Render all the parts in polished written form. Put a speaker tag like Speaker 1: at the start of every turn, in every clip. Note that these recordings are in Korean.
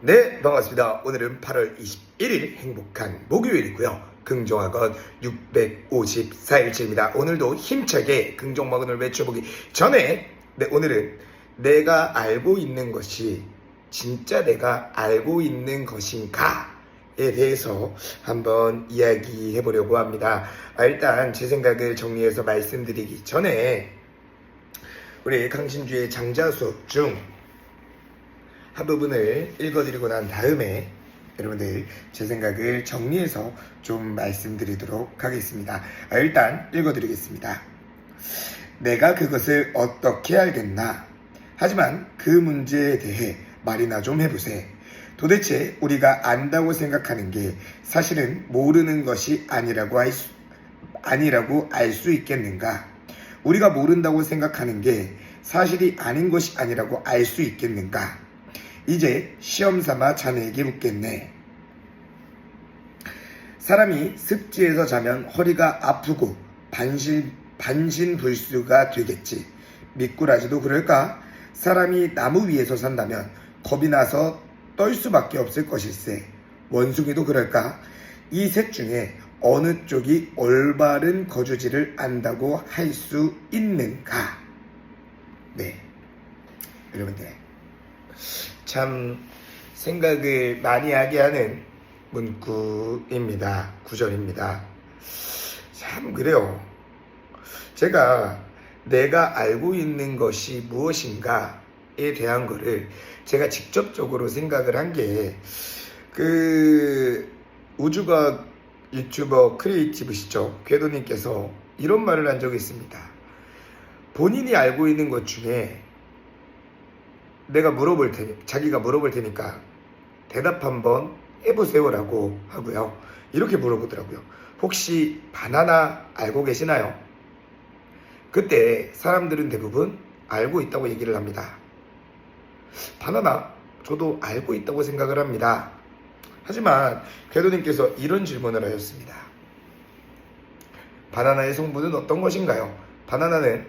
Speaker 1: 네, 반갑습니다. 오늘은 8월 21일 행복한 목요일이고요. 긍정학원 654일째입니다. 오늘도 힘차게 긍정마근을 외쳐보기 전에 오늘은 내가 알고 있는 것이 진짜 내가 알고 있는 것인가에 대해서 한번 이야기해 보려고 합니다. 일단 제 생각을 정리해서 말씀드리기 전에 우리 강신주의 장자 수업 중 한 부분을 읽어드리고 난 다음에 여러분들 제 생각을 정리해서 좀 말씀드리도록 하겠습니다. 일단 읽어드리겠습니다. 내가 그것을 어떻게 알겠나? 하지만 그 문제에 대해 말이나 좀 해보세. 도대체 우리가 안다고 생각하는 게 사실은 모르는 것이 아니라고 알 수 있겠는가? 우리가 모른다고 생각하는 게 사실이 아닌 것이 아니라고 알 수 있겠는가? 이제 시험삼아 자네에게 묻겠네. 사람이 습지에서 자면 허리가 아프고 반신불수가 되겠지. 미꾸라지도 그럴까? 사람이 나무 위에서 산다면 겁이 나서 떨 수밖에 없을 것일세. 원숭이도 그럴까? 이 셋 중에 어느 쪽이 올바른 거주지를 안다고 할 수 있는가? 네, 여러분들 참 생각을 많이 하게 하는 문구입니다. 구절입니다. 참 그래요. 제가 내가 알고 있는 것이 무엇인가에 대한 거를 제가 직접적으로 생각을 한 게 우주과학 유튜버 크리에이티브시죠. 궤도님께서 이런 말을 한 적이 있습니다. 본인이 알고 있는 것 중에 자기가 물어볼 테니까 대답 한번 해보세요라고 하고요. 이렇게 물어보더라고요. 혹시 바나나 알고 계시나요? 그때 사람들은 대부분 알고 있다고 얘기를 합니다. 바나나 저도 알고 있다고 생각을 합니다. 하지만 궤도님께서 이런 질문을 하셨습니다. 바나나의 성분은 어떤 것인가요? 바나나는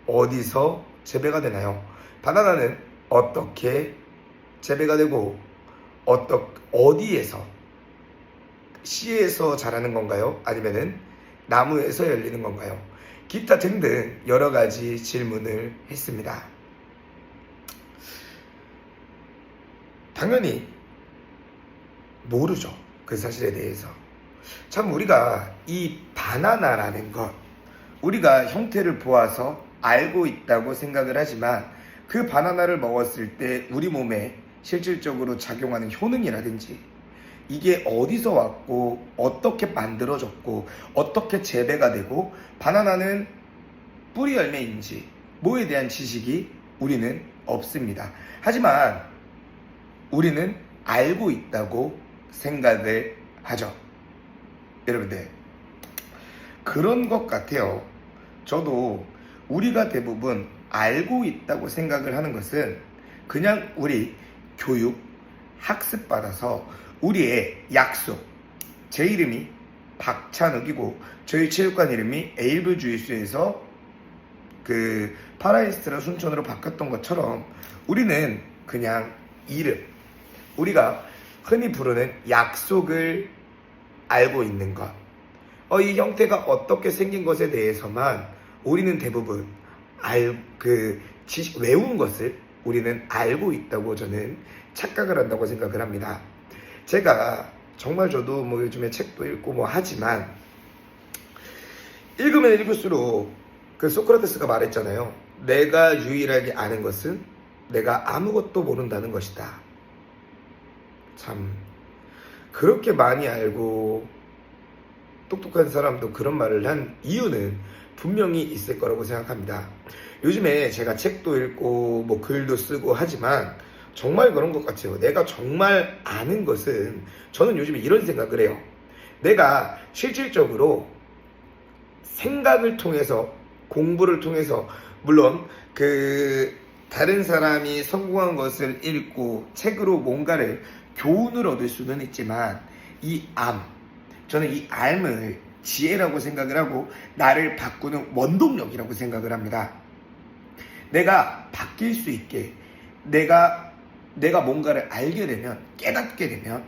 Speaker 1: 어디서 재배가 되나요? 바나나는 어떻게 재배가 되고 어디에서 씨에서 자라는 건가요? 아니면은 나무에서 열리는 건가요? 기타 등등 여러 가지 질문을 했습니다. 당연히 모르죠. 그 사실에 대해서. 참 우리가 이 바나나라는 것 우리가 형태를 보아서 알고 있다고 생각을 하지만 그 바나나를 먹었을 때 우리 몸에 실질적으로 작용하는 효능이라든지 이게 어디서 왔고 어떻게 만들어졌고 어떻게 재배가 되고 바나나는 뿌리 열매인지 뭐에 대한 지식이 우리는 없습니다. 하지만 우리는 알고 있다고 생각을 하죠. 여러분들 그런 것 같아요. 저도 우리가 대부분 알고 있다고 생각을 하는 것은 그냥 우리 교육, 학습 받아서 우리의 약속, 제 이름이 박찬욱이고 저희 체육관 이름이 에이블 주짓수에서 파라이스트라 순천으로 바뀌었던 것처럼 우리는 그냥 이름, 우리가 흔히 부르는 약속을 알고 있는 것, 이 형태가 어떻게 생긴 것에 대해서만 우리는 대부분 외운 것을 우리는 알고 있다고 저는 착각을 한다고 생각을 합니다. 제가 정말 저도 요즘에 책도 읽고 하지만 읽으면 읽을수록 소크라테스가 말했잖아요. 내가 유일하게 아는 것은 내가 아무것도 모른다는 것이다. 참 그렇게 많이 알고 똑똑한 사람도 그런 말을 한 이유는 분명히 있을 거라고 생각합니다. 요즘에 제가 책도 읽고 글도 쓰고 하지만 정말 그런 것 같아요. 내가 정말 아는 것은 저는 요즘에 이런 생각을 해요. 내가 실질적으로 생각을 통해서 공부를 통해서 물론 다른 사람이 성공한 것을 읽고 책으로 뭔가를 교훈을 얻을 수는 있지만 저는 이 암을 지혜라고 생각을 하고 나를 바꾸는 원동력이라고 생각을 합니다. 내가 바뀔 수 있게 내가 내가 뭔가를 알게 되면, 깨닫게 되면,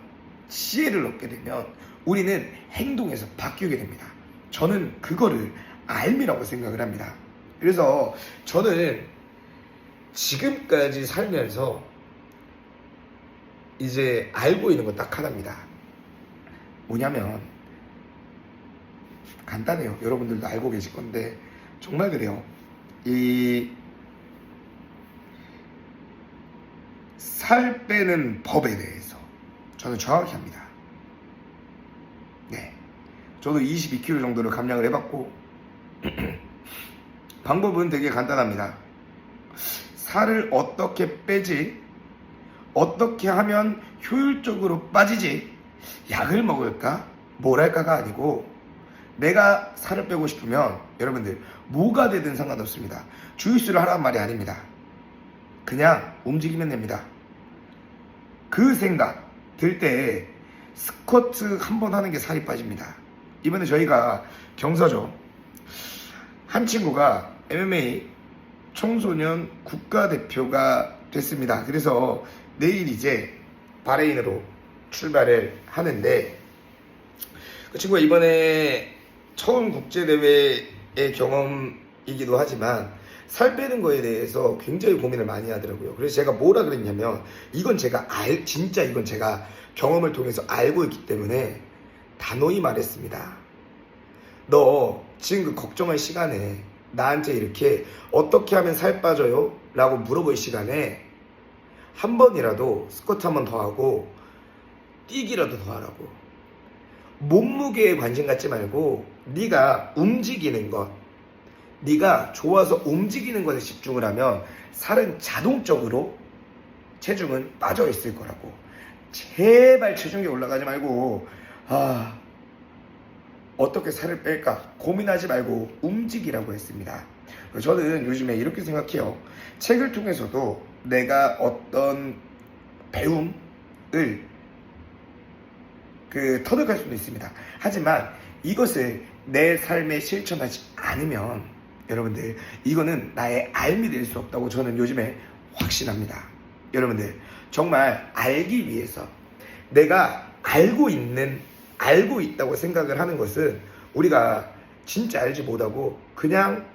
Speaker 1: 지혜를 얻게 되면 우리는 행동에서 바뀌게 됩니다. 저는 그거를 알미라고 생각을 합니다. 그래서 저는 지금까지 살면서 이제 알고 있는 건 딱 하나입니다. 뭐냐면 간단해요. 여러분들도 알고 계실 건데 정말 그래요. 이 살 빼는 법에 대해서 저는 정확히 합니다. 네, 저도 22kg 정도를 감량을 해봤고 방법은 되게 간단합니다. 살을 어떻게 빼지, 어떻게 하면 효율적으로 빠지지, 약을 먹을까 뭘 할까가 아니고, 내가 살을 빼고 싶으면 여러분들 뭐가 되든 상관없습니다. 주짓수를 하라는 말이 아닙니다. 그냥 움직이면 됩니다. 그 생각 들 때 스쿼트 한 번 하는 게 살이 빠집니다. 이번에 저희가 경사죠. 한 친구가 MMA 청소년 국가대표가 됐습니다. 그래서 내일 이제 바레인으로 출발을 하는데, 그 친구가 이번에 처음 국제대회의 경험이기도 하지만 살 빼는 거에 대해서 굉장히 고민을 많이 하더라고요. 그래서 제가 뭐라 그랬냐면, 이건 제가 진짜 이건 제가 경험을 통해서 알고 있기 때문에 단호히 말했습니다. 너 지금 그 걱정할 시간에 나한테 이렇게 어떻게 하면 살 빠져요? 라고 물어볼 시간에 한 번이라도 스쿼트 한 번 더 하고 뛰기라도 더 하라고. 몸무게에 관심 갖지 말고 네가 움직이는 것, 네가 좋아서 움직이는 것에 집중을 하면 살은 자동적으로, 체중은 빠져 있을 거라고. 제발 체중이 올라가지 말고 어떻게 살을 뺄까 고민하지 말고 움직이라고 했습니다. 저는 요즘에 이렇게 생각해요. 책을 통해서도 내가 어떤 배움을 터득할 수도 있습니다. 하지만 이것을 내 삶에 실천하지 않으면 여러분들 이거는 나의 알미 될 수 없다고 저는 요즘에 확신합니다. 여러분들 정말 알기 위해서, 내가 알고 있다고 생각을 하는 것은 우리가 진짜 알지 못하고 그냥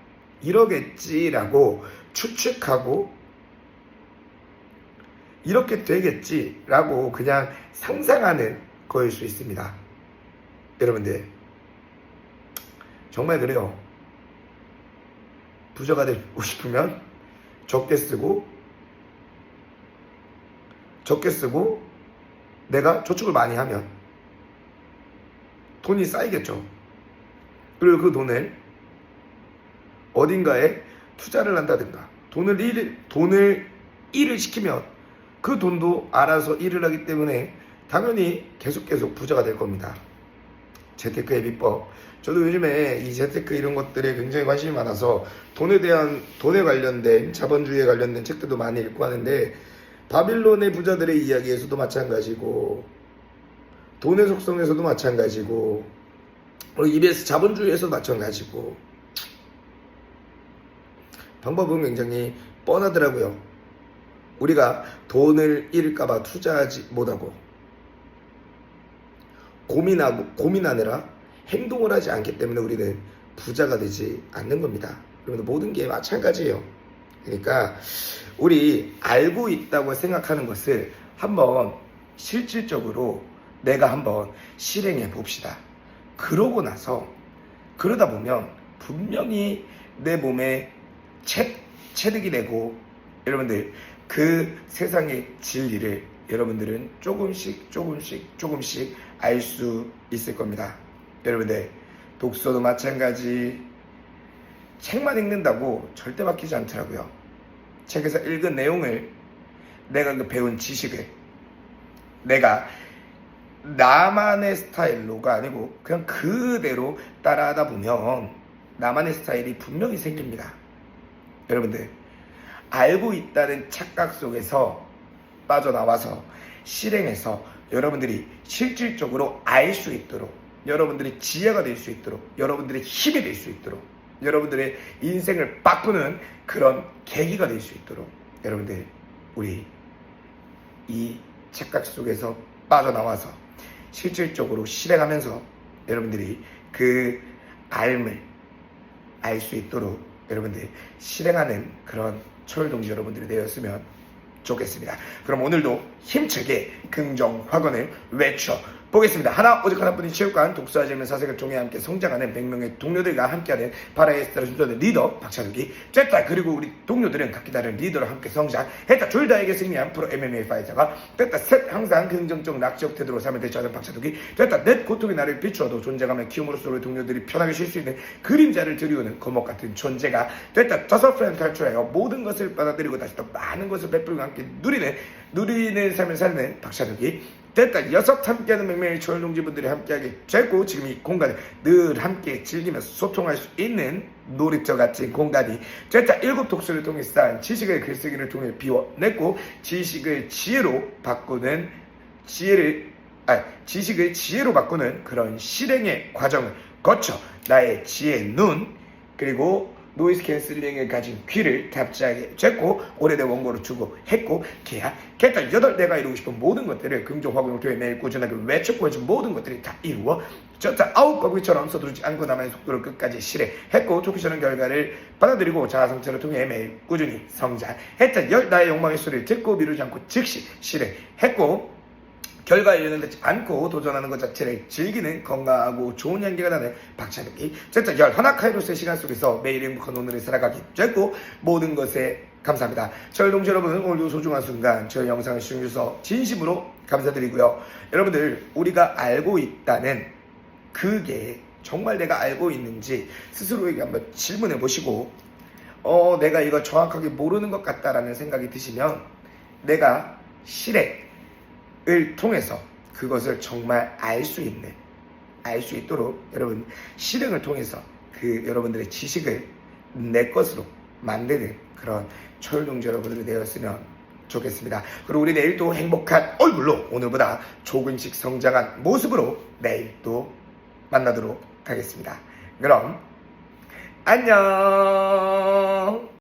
Speaker 1: 이러겠지라고 추측하고 이렇게 되겠지라고 그냥 상상하는 거일 수 있습니다. 여러분들 정말 그래요. 부자가 되고 싶으면 적게 쓰고 내가 저축을 많이 하면 돈이 쌓이겠죠. 그리고 그 돈을 어딘가에 투자를 한다든가 돈을 일을 시키면 그 돈도 알아서 일을 하기 때문에 당연히 계속 부자가 될 겁니다. 재테크의 비법. 저도 요즘에 이 재테크 이런 것들에 굉장히 관심이 많아서 돈에 관련된, 자본주의에 관련된 책들도 많이 읽고 하는데, 바빌론의 부자들의 이야기에서도 마찬가지고 돈의 속성에서도 마찬가지고 EBS 자본주의에서도 마찬가지고 방법은 굉장히 뻔하더라고요. 우리가 돈을 잃을까봐 투자하지 못하고 고민하느라 행동을 하지 않기 때문에 우리는 부자가 되지 않는 겁니다. 여러분 모든 게 마찬가지예요. 그러니까 우리 알고 있다고 생각하는 것을 한번 실질적으로 내가 한번 실행해 봅시다. 그러다 보면 분명히 내 몸에 체득이 되고 여러분들 그 세상의 진리를 여러분들은 조금씩 알 수 있을 겁니다. 여러분들 독서도 마찬가지. 책만 읽는다고 절대 바뀌지 않더라고요. 책에서 읽은 내용을, 내가 그 배운 지식을 내가 나만의 스타일로가 아니고 그냥 그대로 따라하다 보면 나만의 스타일이 분명히 생깁니다. 여러분들 알고 있다는 착각 속에서 빠져나와서 실행해서 여러분들이 실질적으로 알 수 있도록, 여러분들이 지혜가 될 수 있도록, 여러분들의 힘이 될 수 있도록, 여러분들의 인생을 바꾸는 그런 계기가 될 수 있도록 여러분들 우리 이 착각 속에서 빠져나와서 실질적으로 실행하면서 여러분들이 그 알을 알 수 있도록 여러분들 실행하는 그런 초월동지 여러분들이 되었으면 좋겠습니다. 그럼 오늘도 힘차게 긍정 확언을 외쳐 보겠습니다. 하나 오직 하나뿐인 체육관 독서와 재미있는 사색을 통해 함께 성장하는 100명의 동료들과 함께하는 파라에스타를 주도하는 리더 박찬욱이 됐다. 그리고 우리 동료들은 각기 다른 리더로 함께 성장했다. 둘 다에게 승리한 프로 MMA 파이터가 됐다. 셋 항상 긍정적 낙적 태도로 삶을 대처하는 박찬욱이 됐다. 넷 고통의 나를 비추어도 존재감을 키움으로써 우리 동료들이 편하게 쉴 수 있는 그림자를 들이우는 거목 같은 존재가 됐다. 다섯 프렌드 탈출하여 모든 것을 받아들이고 다시 더 많은 것을 베풀고 함께 누리는 삶을 사는 박찬욱이 됐다. 여섯 함께하는 매일매일 초월동지분들이 함께하게 됐고 지금 이 공간을 늘 함께 즐기면서 소통할 수 있는 놀이터 같은 공간이 됐다. 일곱 독서를 통해 쌓은 지식을 글쓰기를 통해 비워냈고 지식을 지혜로 바꾸는 지식을 지혜로 바꾸는 그런 실행의 과정을 거쳐 나의 지혜의 눈 그리고 노이즈 캔슬링을 가진 귀를 답지하게 됐고 오래된 원고를 주고 했고 계약했다. 여덟 내가 이루고 싶은 모든 것들을 긍정 확언을 통해 매일 꾸준하게 외쳐보여준 모든 것들이 다 이루어졌다. 아홉 거북이처럼 서두르지 않고 나만의 속도를 끝까지 실행했고 좋기 싫은 결과를 받아들이고 자아성찰을 통해 매일 꾸준히 성장했다. 열 나의 욕망의 소리를 듣고 미루지 않고 즉시 실행했고 결과에 연연하지 않고 도전하는 것 자체를 즐기는 건강하고 좋은 향기가 나는 박찬욱이 진짜 열 하나 카이로스의 시간 속에서 매일 행복한 오늘을 살아가기 됐고 모든 것에 감사합니다. 저희 동지 여러분 오늘도 소중한 순간 저희 영상을 시청해주셔서 진심으로 감사드리고요. 여러분들 우리가 알고 있다는 그게 정말 내가 알고 있는지 스스로에게 한번 질문해 보시고 내가 이거 정확하게 모르는 것 같다라는 생각이 드시면 내가 실행을 통해서 그것을 정말 알 수 있도록 여러분 실행을 통해서 그 여러분들의 지식을 내 것으로 만드는 그런 초월동지 여러분들이 되었으면 좋겠습니다. 그리고 우리 내일 또 행복한 얼굴로 오늘보다 조금씩 성장한 모습으로 내일 또 만나도록 하겠습니다. 그럼 안녕.